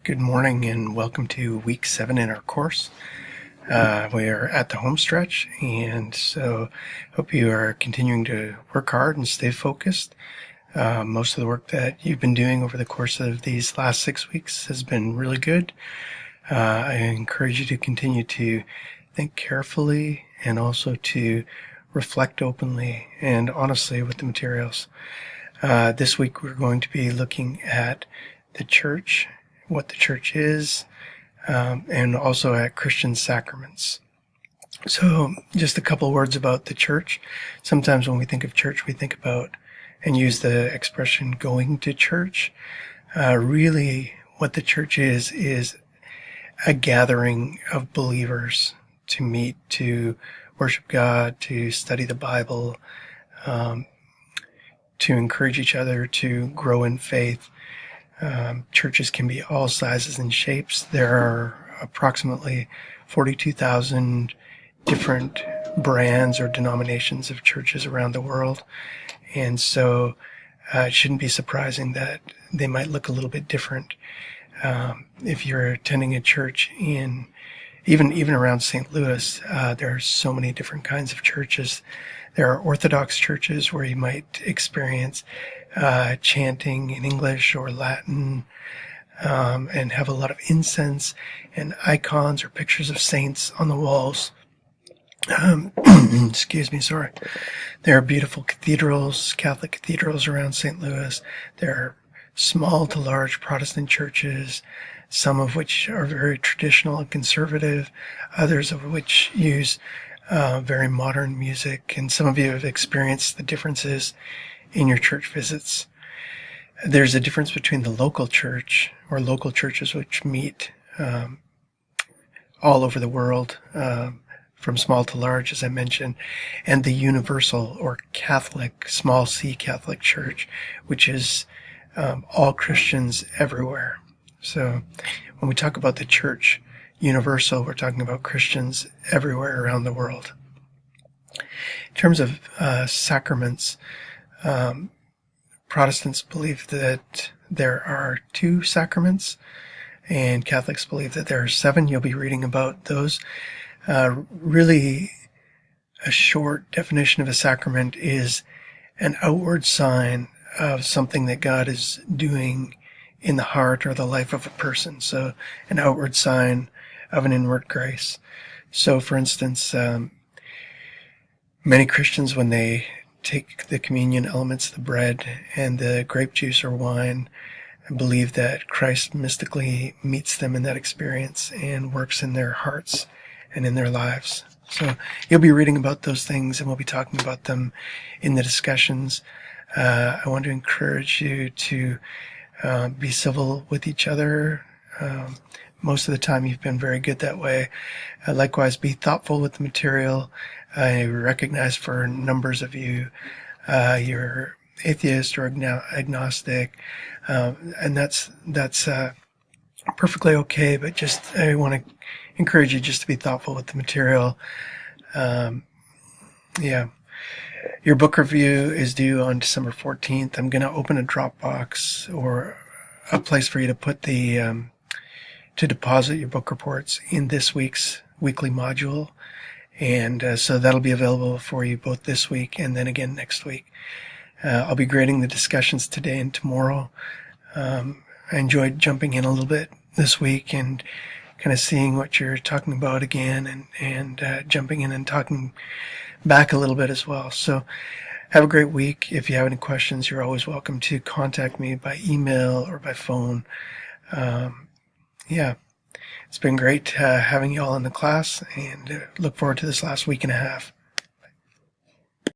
Good morning and welcome to week 7 in our course. We are at the home stretch, and so hope you are continuing to work hard and stay focused. Most of the work that you've been doing over the course of these last 6 weeks has been really good. I encourage you to continue to think carefully and also to reflect openly and honestly with the materials. This week we're going to be looking at the church, what the church is, and also at Christian sacraments. So just a couple words about the church. Sometimes when we think of church, we think about and use the expression going to church. Really what the church is a gathering of believers to meet, to worship God, to study the Bible, to encourage each other to grow in faith. Churches can be all sizes and shapes. There are approximately 42,000 different brands or denominations of churches around the world. And so it shouldn't be surprising that they might look a little bit different. If you're attending a church in even around St. Louis, there are so many different kinds of churches. There are Orthodox churches where you might experience chanting in English or Latin, and have a lot of incense and icons or pictures of saints on the walls. Excuse me, sorry. There are beautiful cathedrals, Catholic cathedrals around St. Louis. There are small to large Protestant churches, some of which are very traditional and conservative, others of which use very modern music, and some of you have experienced the differences in your church visits. There's a difference between the local church, or local churches which meet all over the world, from small to large, as I mentioned, and the universal or Catholic, small c Catholic Church, which is all Christians everywhere. So when we talk about the church universal, we're talking about Christians everywhere around the world. In terms of sacraments, Protestants believe that there are 2 sacraments, and Catholics believe that there are 7. You'll be reading about those. Really, a short definition of a sacrament is an outward sign of something that God is doing in the heart or the life of a person. So an outward sign of an inward grace. So, for instance, many Christians, when they take the communion elements, the bread and the grape juice or wine, believe that Christ mystically meets them in that experience and works in their hearts and in their lives. So you'll be reading about those things, and we'll be talking about them in the discussions. I want to encourage you to be civil with each other. Most of the time you've been very good that way. Likewise, be thoughtful with the material. I recognize for numbers of you, you're atheist or agnostic, and that's perfectly okay, but just I want to encourage you just to be thoughtful with the material. Your book review is due on December 14th. I'm going to open a Dropbox or a place for you to put the to deposit your book reports in this week's weekly module. And so that'll be available for you both this week and then again next week. I'll be grading the discussions today and tomorrow. I enjoyed jumping in a little bit this week and kind of seeing what you're talking about again, and jumping in and talking back a little bit as well. So have a great week. If you have any questions, you're always welcome to contact me by email or by phone. It's been great having you all in the class, and look forward to this last week and a half.